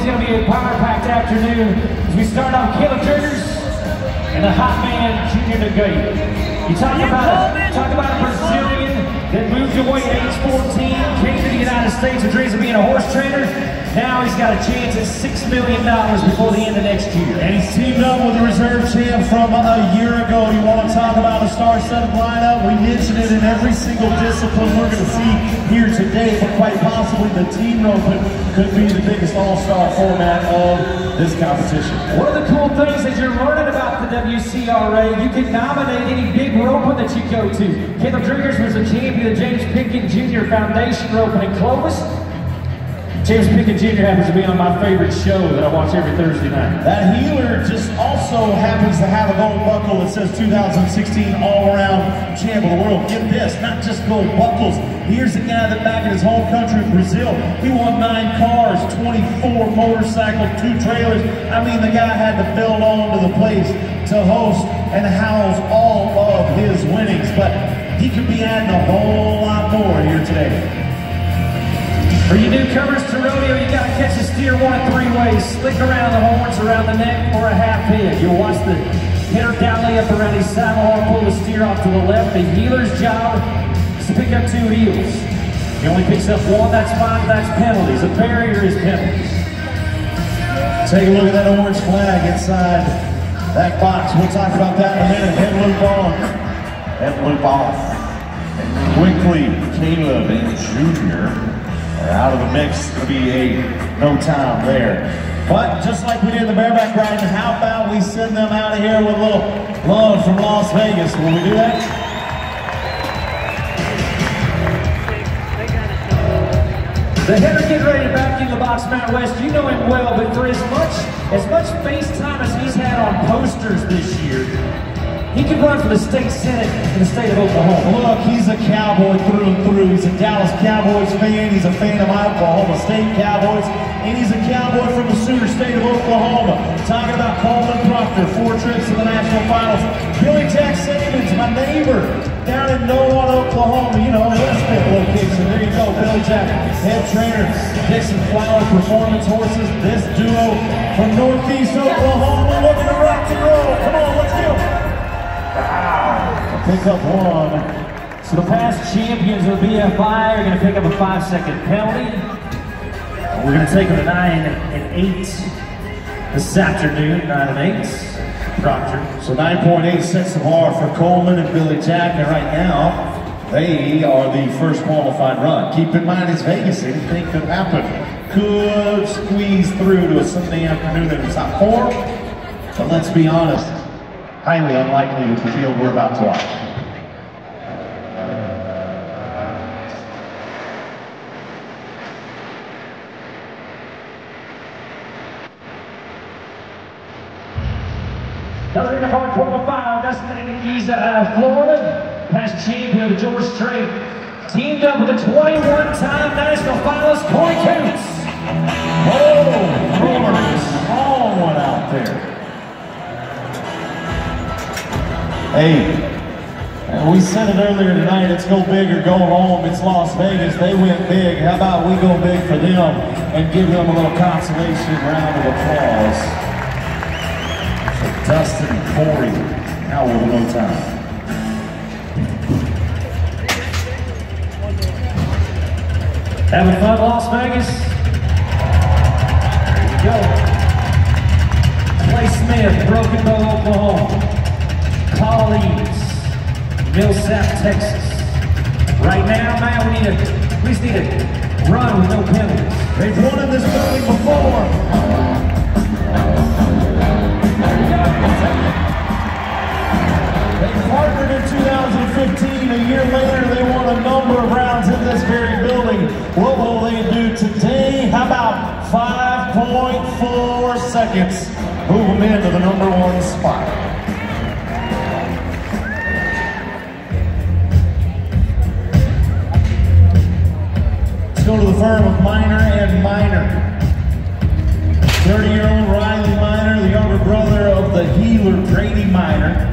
is going to be a power-packed afternoon as we start off Caleb Triggers and the hot man, Junior Negate. You talk about a Brazilian that moved away at age 14, came to the United States with dreams of being a horse trainer. Now he's got a chance at $6 million before the end of next year. And he's teamed up with the reserve champ from a year ago. You want to talk about a star-studded lineup? We mentioned it in every single discipline we're going to see here today, but quite possibly the team roping could be the biggest all-star format of this competition. One of the cool things that you're learning about the WCRA, you can nominate any big roping that you go to. Caleb Triggers was a champion of James Pickett Jr. Foundation roping in Clovis. James Pickett Jr. happens to be on my favorite show that I watch every Thursday night. That healer just also happens to have a gold buckle that says 2016 all-around champ of the world. Get this, not just gold buckles. Here's a guy that back in his home country, Brazil, he won 9 cars, 24 motorcycles, 2 trailers. I mean, the guy had to build on to the place to host and house all of his winnings. But he could be adding a whole lot more here today. For you newcomers to rodeo, you gotta catch a steer one of 3 ways. Slick around the horns, around the neck, or a half head. You'll watch the hitter down layup around his saddle horn, pull the steer off to the left. The healer's job is to pick up 2 heels. If he only picks up 1, that's fine, that's penalties. A barrier is penalties. Take a look at that orange flag inside that box. We'll talk about that in a minute. Head loop on. Head loop off. And quickly, Caleb and Junior out of the mix. It'll be no time there. But just like we did the bareback riding, how about we send them out of here with a little love from Las Vegas? Will we do that? The hitter getting ready to back in the box, Matt West. You know him well, but for as much face time as he's had on posters this year, he could run for the state senate in the state of Oklahoma. Look, he's a Cowboy through and through. He's a Dallas Cowboys fan. He's a fan of my Oklahoma State Cowboys. And he's a Cowboy from the Sooner State of Oklahoma. Talking about Coleman Proctor, 4 trips to the national finals. Billy Jack Sabins, my neighbor, down in Noah, Oklahoma. You know, Westfield location. There you go, Billy Jack, head trainer, Dixon Flower Performance Horses. This duo from Northeast Oklahoma looking to rock and roll. Come on, let's go. Pick up 1. So the past champions of the BFI are going to pick up a 5-second penalty. We're going to take them to 9 and 8 this afternoon. 9 and 8. Proctor. So 9.8 sets the bar for Coleman and Billy Jack, and right now they are the first qualified run. Keep in mind it's Vegas. Anything could happen. Could squeeze through to a Sunday afternoon in the top 4. But let's be honest, highly unlikely with the field we're about to watch. Another in the hard quarterfinal, Dustin and Giza, Florida, past champion of the George Strait, teamed up with the 21-time national finalist, Corey Coates. Oh, Corey, strong one out there. Hey, we said it earlier tonight, it's go big or go home. It's Las Vegas, they went big. How about we go big for them and give them a little consolation round of applause. So Dustin and Corey, now with no time. Having fun, Las Vegas? There you go. Clay Smith, Broken Bow, Oklahoma. Colleagues, Millsap, Texas. Right now, man, we just need a run with no penalties. They've won in this building before. They partnered in 2015. A year later, they won a number of rounds in this very building. What will they do today? How about 5.4 seconds? Move them into the #1 spot. Go to the firm of Miner and Miner. 30-year-old Riley Miner, the younger brother of the healer Brady Miner.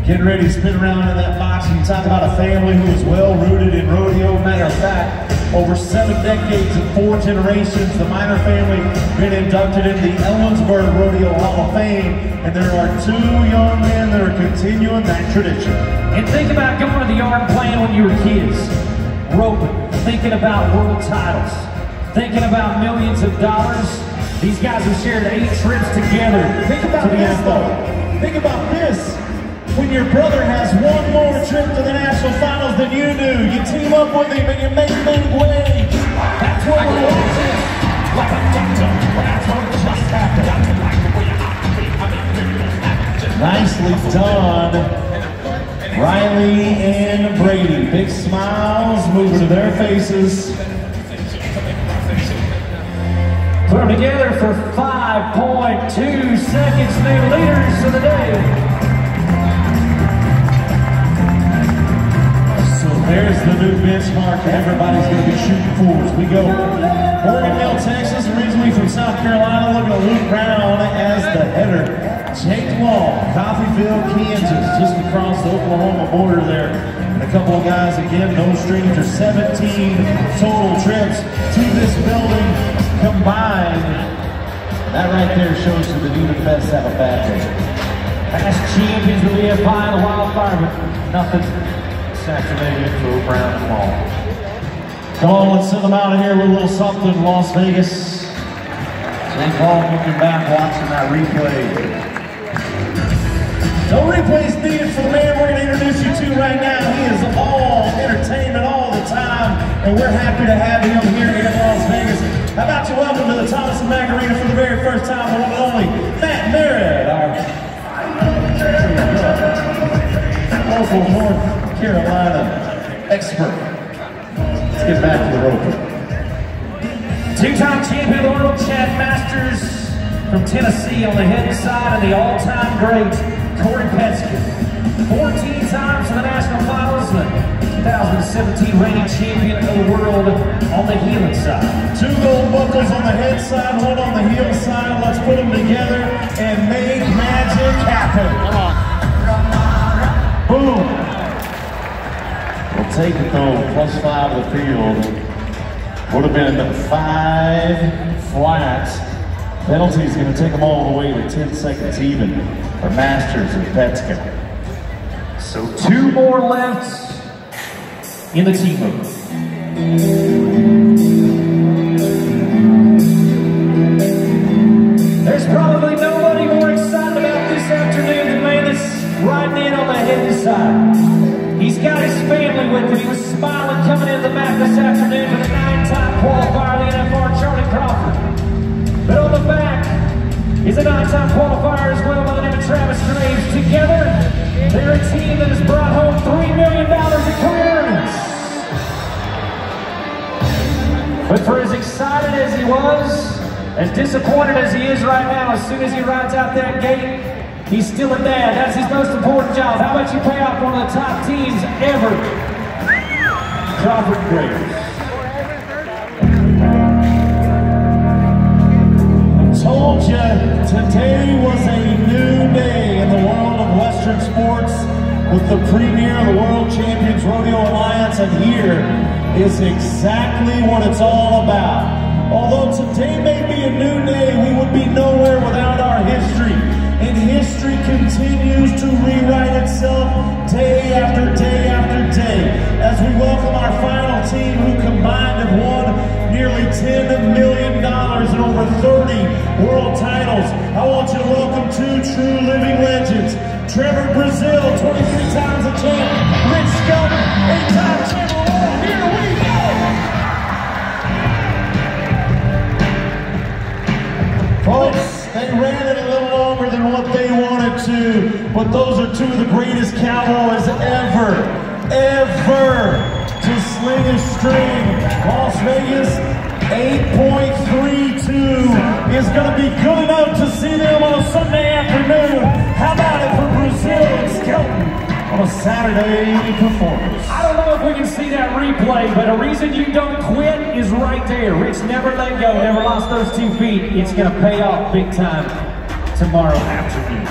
Getting ready to spin around in that box. You talk about a family who is well rooted in rodeo. Matter of fact, over 7 decades and 4 generations. The Minor family been inducted into the Ellensburg Rodeo Hall of Fame, and there are 2 young men that are continuing that tradition. And think about going to the yard and playing when you were kids. Ropin, thinking about world titles, thinking about millions of dollars. These guys have shared 8 trips together. Think about this though. Think about this. When your brother has 1 more trip to the national finals than you do, you team up with him and you make big waves. That's what we're watching. Like a doctor, that's what just happened. Nicely done, Riley and Brady. Big smiles moving to their faces. Put them together for 5.2 seconds. New leaders of the day. There's the new benchmark everybody's going to be shooting for as we go. Morganville, Texas, originally from South Carolina, looking to loop round as the header. Jake Long, Coffeyville, Kansas, just across the Oklahoma border there. And a couple of guys, again, no strangers, 17 total trips to this building combined. That right there shows you that even the best have a bad day. Past champions of the Empire and the Wildfire, but nothing. Saturday to Brown and Mall. Come on, let's send them out of here with a little something in Las Vegas. St. Paul looking back, watching that replay. No replays needed for the man we're going to introduce you to right now. He is all entertainment all the time, and we're happy to have him here in Las Vegas. How about you welcome to the Thomas and Mack Arena for the very first time, the one and only Matt Merritt, our local North Carolina expert. Let's get back to the Ropin. 2-time champion of the world, Chad Masters from Tennessee on the head side, and the all-time great Corey Petzker. 14 times to the national finals, and 2017 reigning champion of the world on the heeling side. 2 gold buckles on the head side, 1 on the heel side. Let's put them together and make magic happen. Boom. We'll take it though, +5 of the field. Would have been 5 flat. Penalty is going to take them all the way to 10 seconds even for Masters and Petzker. So 2 more left in the team move. There's probably nobody more excited about this afternoon than man that's riding in on the head side. He's got his family with him. He was smiling coming into the mat this afternoon for the 9-time qualifier, the NFR, Charlie Crawford. But on the back is a 9-time qualifier as well by the name of Travis Graves. Together, they're a team that has brought home $3 million in career earnings. But for as excited as he was, as disappointed as he is right now, as soon as he rides out that gate, he's still a dad. That's his most important job. How about you pay off one of the top teams ever? Crawford Graves. I told you, today was a new day in the world of Western sports with the premiere of the World Champions Rodeo Alliance, and here is exactly what it's all about. Although today may be a new day, we would be nowhere without our history. And history continues to rewrite itself day after day after day as we welcome our final team who combined have won nearly $10 million and over 30 world titles. I want you to welcome 2 true living legends. Trevor Brazil, 23 times a champ. Rich Skelton, 8-time champ of the world. Here we go! Folks, they ran it a little longer than what they wanted to, but those are 2 of the greatest cowboys ever to sling a string. Las Vegas, 8.32 is going to be good enough to see them on a Sunday afternoon. How about it for Brazil and Skelton on a Saturday performance? I don't know if we can see that replay, but a reason you don't quit is right there. Rich never let go, never lost those 2 feet. It's going to pay off big time tomorrow afternoon.